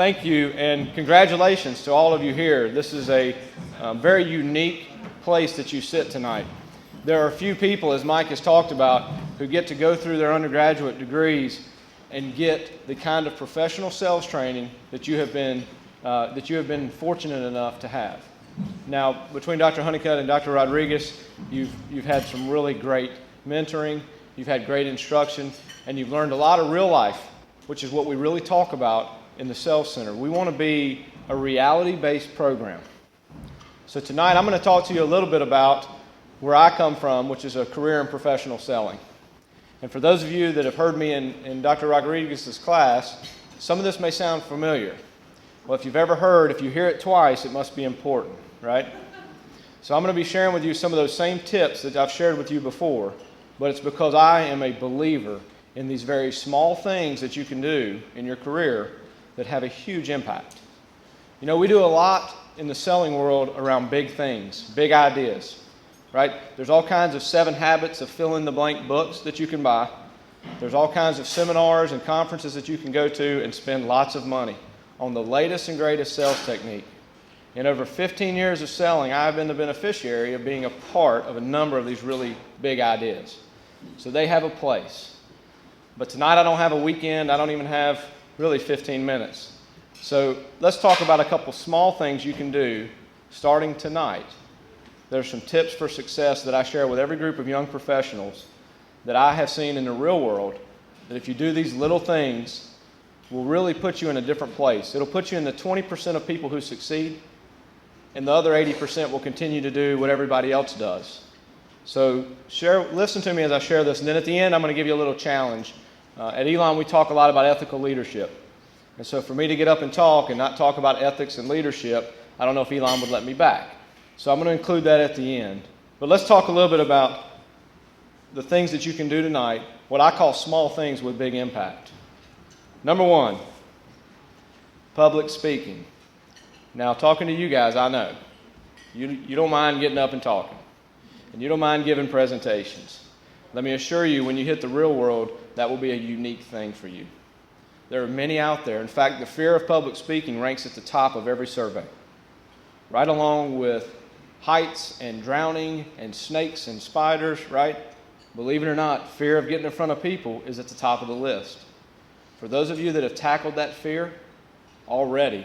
thank you and congratulations to all of you here. This is a very unique place that you sit tonight. There are a few people, as Mike has talked about, who get to go through their undergraduate degrees and get the kind of professional sales training that you have been fortunate enough to have. Now, between Dr. Honeycutt and Dr. Rodriguez, you've had some really great mentoring, you've had great instruction, and you've learned a lot of real life, which is what we really talk about in the Sales Center. We want to be a reality-based program. So tonight I'm going to talk to you a little bit about where I come from, which is a career in professional selling. And for those of you that have heard me in Dr. Rodriguez's class, some of this may sound familiar. Well, if you've ever heard, if you hear it twice, it must be important, right? So I'm going to be sharing with you some of those same tips that I've shared with you before, but it's because I am a believer in these very small things that you can do in your career that have a huge impact. You know, we do a lot in the selling world around big things, big ideas, right? There's all kinds of 7 habits of fill-in-the-blank books that you can buy. There's all kinds of seminars and conferences that you can go to and spend lots of money on the latest and greatest sales technique. In over 15 years of selling, I've been the beneficiary of being a part of a number of these really big ideas. So they have a place. But tonight I don't have a weekend. I don't even have really 15 minutes. So let's talk about a couple small things you can do starting tonight. There's some tips for success that I share with every group of young professionals that I have seen in the real world, that if you do these little things, will really put you in a different place. It'll put you in the 20% of people who succeed, and the other 80% will continue to do what everybody else does. So listen to me as I share this, and then at the end I'm going to give you a little challenge. At Elon we talk a lot about ethical leadership. And so for me to get up and talk and not talk about ethics and leadership, I don't know if Elon would let me back. So I'm going to include that at the end. But let's talk a little bit about the things that you can do tonight, what I call small things with big impact. Number 1, public speaking. Now, talking to you guys, I know. You don't mind getting up and talking. And you don't mind giving presentations. Let me assure you, when you hit the real world, that will be a unique thing for you. There are many out there. In fact, the fear of public speaking ranks at the top of every survey, right along with heights and drowning and snakes and spiders, right? Believe it or not, fear of getting in front of people is at the top of the list. For those of you that have tackled that fear already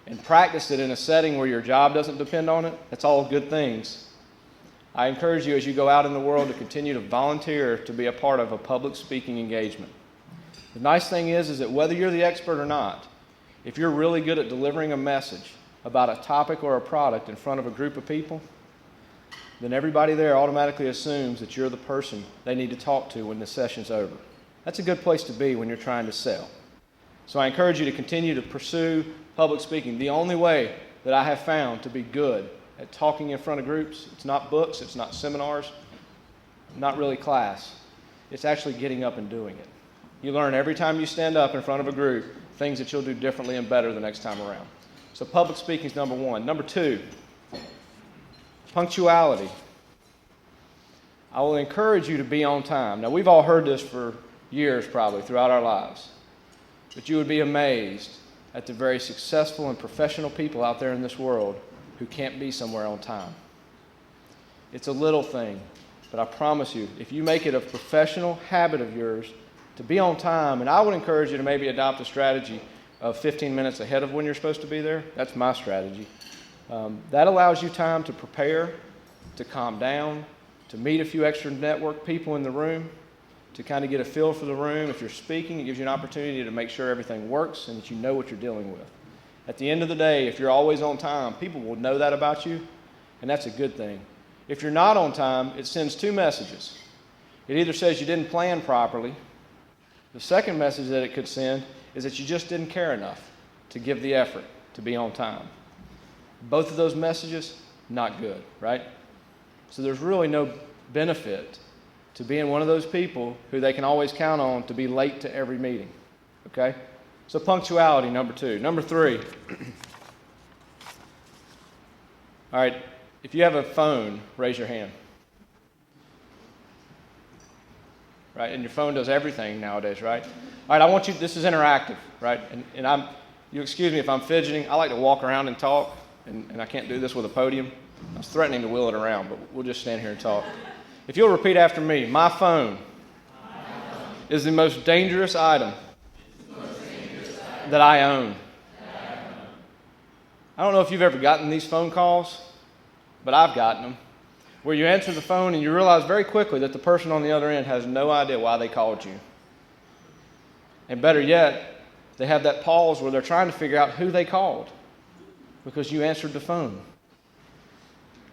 and practiced it in a setting where your job doesn't depend on it, that's all good things. I encourage you as you go out in the world to continue to volunteer to be a part of a public speaking engagement. The nice thing is that whether you're the expert or not, if you're really good at delivering a message about a topic or a product in front of a group of people, then everybody there automatically assumes that you're the person they need to talk to when the session's over. That's a good place to be when you're trying to sell. So I encourage you to continue to pursue public speaking. The only way that I have found to be good at talking in front of groups, it's not books, it's not seminars, not really class. It's actually getting up and doing it. You learn every time you stand up in front of a group things that you'll do differently and better the next time around. So public speaking is number 1. Number 2, punctuality. I will encourage you to be on time. Now, we've all heard this for years probably throughout our lives, but you would be amazed at the very successful and professional people out there in this world who can't be somewhere on time. It's a little thing, but I promise you, if you make it a professional habit of yours to be on time, and I would encourage you to maybe adopt a strategy of 15 minutes ahead of when you're supposed to be there. That's my strategy. That allows you time to prepare, to calm down, to meet a few extra network people in the room, to kind of get a feel for the room. If you're speaking, it gives you an opportunity to make sure everything works and that you know what you're dealing with. At the end of the day, if you're always on time, people will know that about you, and that's a good thing. If you're not on time, it sends 2 messages. It either says you didn't plan properly. The second message that it could send is that you just didn't care enough to give the effort to be on time. Both of those messages, not good, right? So there's really no benefit to being one of those people who they can always count on to be late to every meeting, okay? So punctuality, number 2. Number 3. All right, if you have a phone, raise your hand. Right, and your phone does everything nowadays, right? All right, I want you, this is interactive, right? And You excuse me if I'm fidgeting. I like to walk around and talk, and I can't do this with a podium. I was threatening to wheel it around, but we'll just stand here and talk. If you'll repeat after me, my phone is the most dangerous item that I own. I don't know if you've ever gotten these phone calls, but I've gotten them, where you answer the phone and you realize very quickly that the person on the other end has no idea why they called you. And better yet, they have that pause where they're trying to figure out who they called because you answered the phone.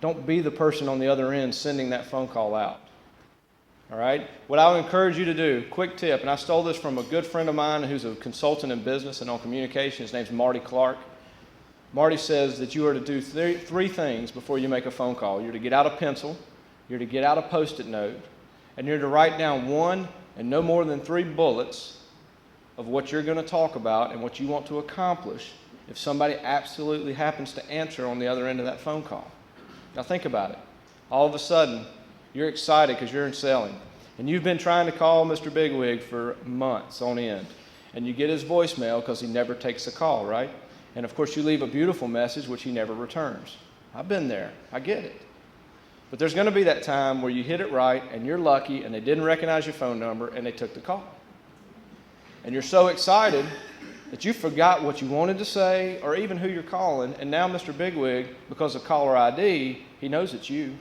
Don't be the person on the other end sending that phone call out. All right? What I would encourage you to do, quick tip, and I stole this from a good friend of mine who's a consultant in business and on communication. His name's Marty Clark. Marty says that you are to do three things before you make a phone call. You're to get out a pencil, you're to get out a Post-it note, and you're to write down 1 and no more than 3 bullets of what you're going to talk about and what you want to accomplish if somebody absolutely happens to answer on the other end of that phone call. Now think about it. All of a sudden, you're excited because you're in selling, and you've been trying to call Mr. Bigwig for months on end, and you get his voicemail because he never takes a call, right? And of course, you leave a beautiful message, which he never returns. I've been there. I get it. But there's going to be that time where you hit it right, and you're lucky, and they didn't recognize your phone number, and they took the call. And you're so excited that you forgot what you wanted to say or even who you're calling, and now Mr. Bigwig, because of caller ID, he knows it's you.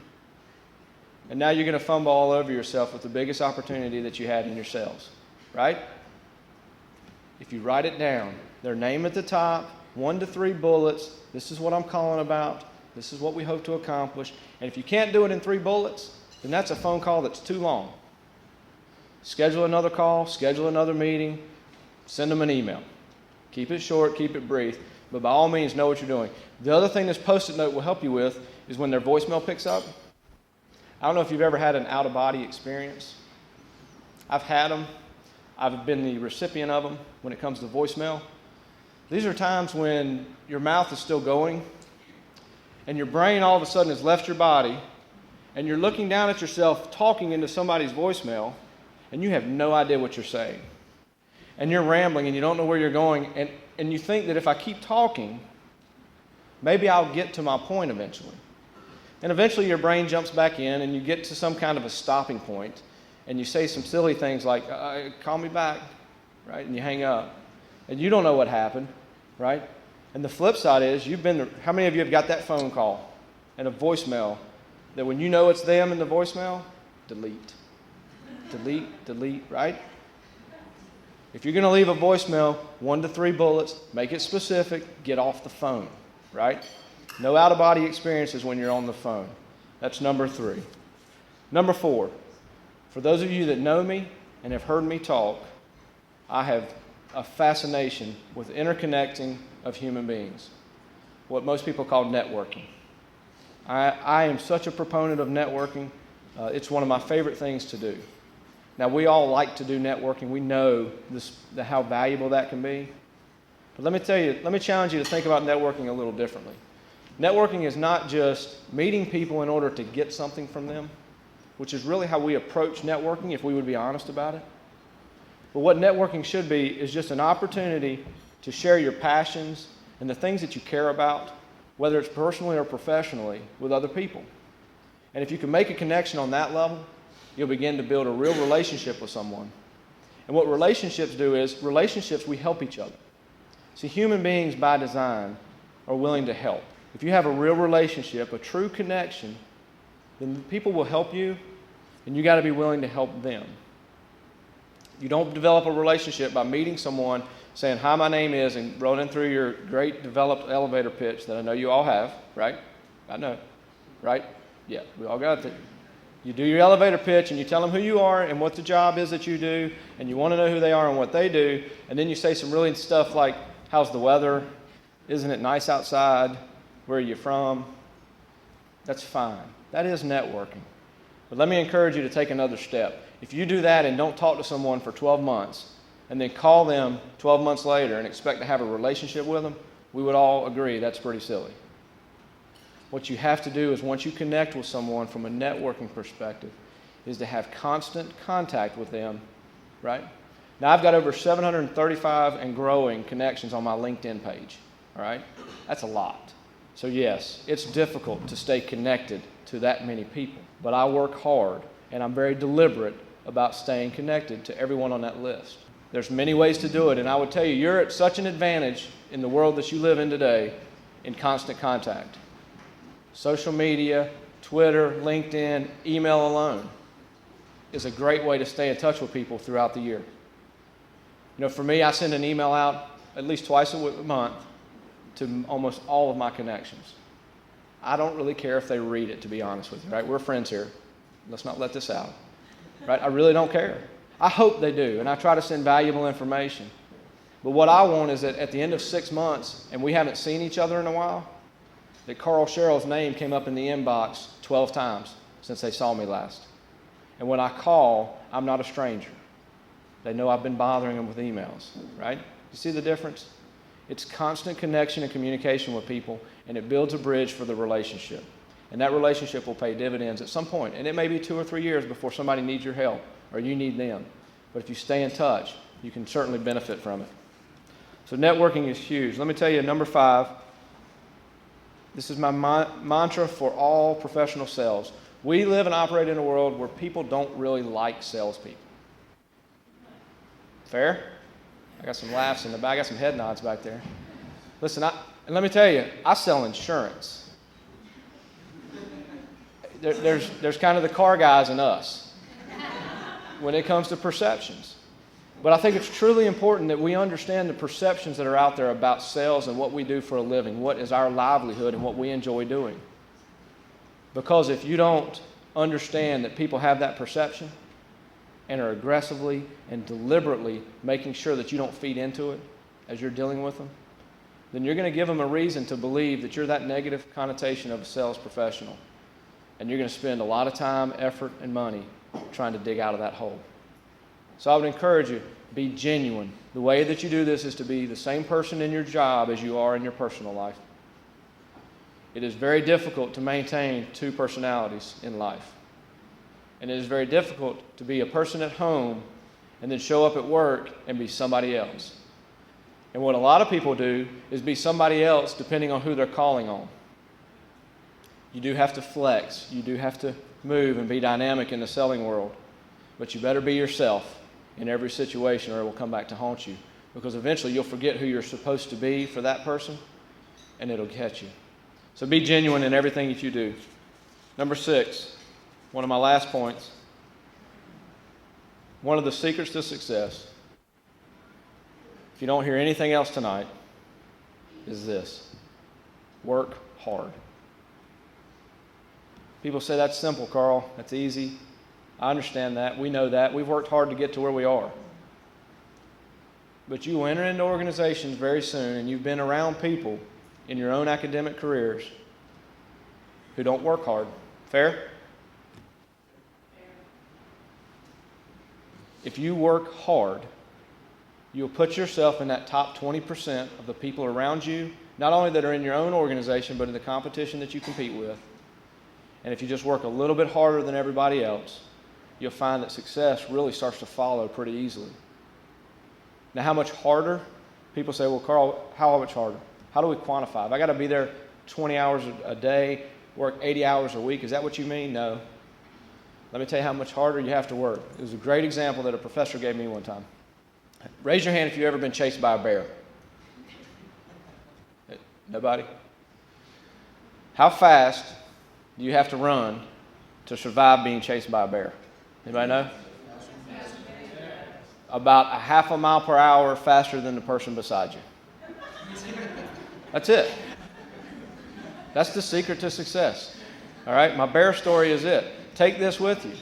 And now you're going to fumble all over yourself with the biggest opportunity that you had in your sales, right? If you write it down, their name at the top, 1 to 3 bullets, this is what I'm calling about, this is what we hope to accomplish. And if you can't do it in 3 bullets, then that's a phone call that's too long. Schedule another call, schedule another meeting, send them an email. Keep it short, keep it brief, but by all means know what you're doing. The other thing this Post-it note will help you with is when their voicemail picks up. I don't know if you've ever had an out-of-body experience. I've had them. I've been the recipient of them when it comes to voicemail. These are times when your mouth is still going and your brain all of a sudden has left your body and you're looking down at yourself talking into somebody's voicemail and you have no idea what you're saying. And you're rambling and you don't know where you're going and you think that if I keep talking, maybe I'll get to my point eventually. And eventually your brain jumps back in and you get to some kind of a stopping point and you say some silly things like, call me back, right? And you hang up. And you don't know what happened, right? And the flip side is, how many of you have got that phone call and a voicemail that when you know it's them in the voicemail, delete, right? If you're going to leave a voicemail, 1 to 3 bullets, make it specific, get off the phone, right? No out-of-body experiences when you're on the phone. That's number 3. Number 4, for those of you that know me and have heard me talk, I have a fascination with interconnecting of human beings, what most people call networking. I am such a proponent of networking. It's one of my favorite things to do. Now, we all like to do networking. We know how valuable that can be. But let me challenge you to think about networking a little differently. Networking is not just meeting people in order to get something from them, which is really how we approach networking if we would be honest about it. But what networking should be is just an opportunity to share your passions and the things that you care about, whether it's personally or professionally, with other people. And if you can make a connection on that level, you'll begin to build a real relationship with someone. And what relationships do is, we help each other. See, human beings by design are willing to help. If you have a real relationship, a true connection, then people will help you, and you got to be willing to help them. You don't develop a relationship by meeting someone, saying, hi, my name is, and rolling through your great developed elevator pitch that I know you all have, right? I know, right? Yeah, we all got it. You do your elevator pitch, and you tell them who you are and what the job is that you do, and you want to know who they are and what they do, and then you say some really stuff like, how's the weather? Isn't it nice outside? Where are you from? That's fine. That is networking. But let me encourage you to take another step. If you do that and don't talk to someone for 12 months and then call them 12 months later and expect to have a relationship with them, we would all agree that's pretty silly. What you have to do is once you connect with someone from a networking perspective is to have constant contact with them, right? Now, I've got over 735 and growing connections on my LinkedIn page, all right? That's a lot. So yes, it's difficult to stay connected to that many people, but I work hard, and I'm very deliberate about staying connected to everyone on that list. There's many ways to do it, and I would tell you, you're at such an advantage in the world that you live in today in constant contact. Social media, Twitter, LinkedIn, email alone is a great way to stay in touch with people throughout the year. You know, for me, I send an email out at least twice a month to almost all of my connections. I don't really care if they read it, to be honest with you, right? We're friends here. Let's not let this out, right? I really don't care. I hope they do, and I try to send valuable information. But what I want is that at the end of 6 months, and we haven't seen each other in a while, that Karl Sherrill's name came up in the inbox 12 times since they saw me last. And when I call, I'm not a stranger. They know I've been bothering them with emails, right? You see the difference? It's constant connection and communication with people, and it builds a bridge for the relationship. And that relationship will pay dividends at some point. And it may be 2 or 3 years before somebody needs your help or you need them. But if you stay in touch, you can certainly benefit from it. So networking is huge. Let me tell you, number 5, this is my mantra for all professional sales. We live and operate in a world where people don't really like salespeople. Fair? I got some laughs in the back. I got some head nods back there. Listen, and let me tell you, I sell insurance. There's kind of the car guys and us when it comes to perceptions. But I think it's truly important that we understand the perceptions that are out there about sales and what we do for a living, what is our livelihood and what we enjoy doing. Because if you don't understand that people have that perception and are aggressively and deliberately making sure that you don't feed into it as you're dealing with them, then you're going to give them a reason to believe that you're that negative connotation of a sales professional. And you're going to spend a lot of time, effort, and money trying to dig out of that hole. So I would encourage you, be genuine. The way that you do this is to be the same person in your job as you are in your personal life. It is very difficult to maintain 2 personalities in life. And it is very difficult to be a person at home and then show up at work and be somebody else. And what a lot of people do is be somebody else depending on who they're calling on. You do have to flex. You do have to move and be dynamic in the selling world. But you better be yourself in every situation or it will come back to haunt you. Because eventually you'll forget who you're supposed to be for that person and it'll catch you. So be genuine in everything that you do. Number 6, one of my last points. One of the secrets to success, if you don't hear anything else tonight, is this: work hard. People say, that's simple, Karl. That's easy. I understand that. We know that. We've worked hard to get to where we are. But you will enter into organizations very soon, and you've been around people in your own academic careers who don't work hard. Fair? If you work hard, you'll put yourself in that top 20% of the people around you, not only that are in your own organization, but in the competition that you compete with. And if you just work a little bit harder than everybody else, you'll find that success really starts to follow pretty easily. Now, how much harder? People say, well, Karl, how much harder? How do we quantify? If I got to be there 20 hours a day, work 80 hours a week, is that what you mean? No. Let me tell you how much harder you have to work. It was a great example that a professor gave me one time. Raise your hand if you've ever been chased by a bear. Nobody? How fast do you have to run to survive being chased by a bear? Anybody know? About a half a mile per hour faster than the person beside you. That's it. That's the secret to success. All right? My bear story is it. Take this with you.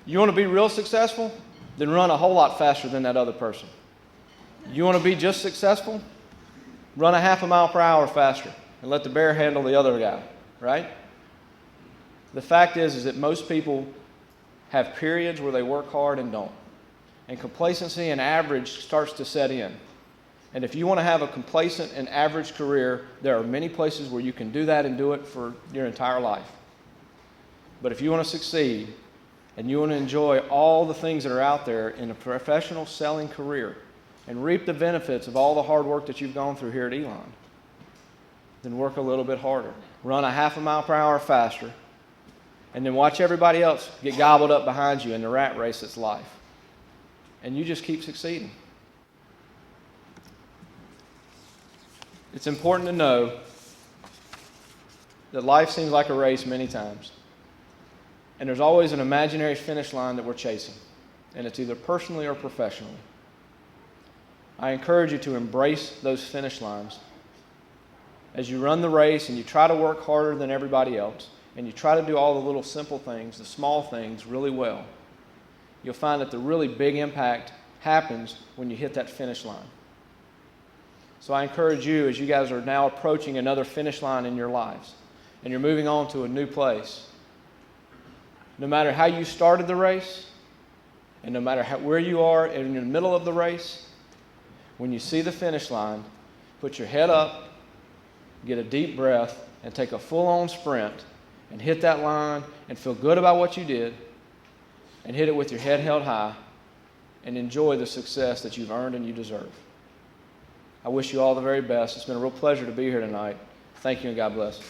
You want to be real successful? Then run a whole lot faster than that other person. You want to be just successful? Run a half a mile per hour faster and let the bear handle the other guy, right? The fact is that most people have periods where they work hard and don't. And complacency and average starts to set in. And if you want to have a complacent and average career, there are many places where you can do that and do it for your entire life. But if you want to succeed, and you want to enjoy all the things that are out there in a professional selling career and reap the benefits of all the hard work that you've gone through here at Elon, then work a little bit harder. Run a half a mile per hour faster, and then watch everybody else get gobbled up behind you in the rat race that's life. And you just keep succeeding. It's important to know that life seems like a race many times. And there's always an imaginary finish line that we're chasing. And it's either personally or professionally. I encourage you to embrace those finish lines. As you run the race and you try to work harder than everybody else, and you try to do all the little simple things, the small things, really well, you'll find that the really big impact happens when you hit that finish line. So I encourage you, as you guys are now approaching another finish line in your lives, and you're moving on to a new place, no matter how you started the race, and no matter where you are in the middle of the race, when you see the finish line, put your head up, get a deep breath, and take a full-on sprint, and hit that line, and feel good about what you did, and hit it with your head held high, and enjoy the success that you've earned and you deserve. I wish you all the very best. It's been a real pleasure to be here tonight. Thank you, and God bless.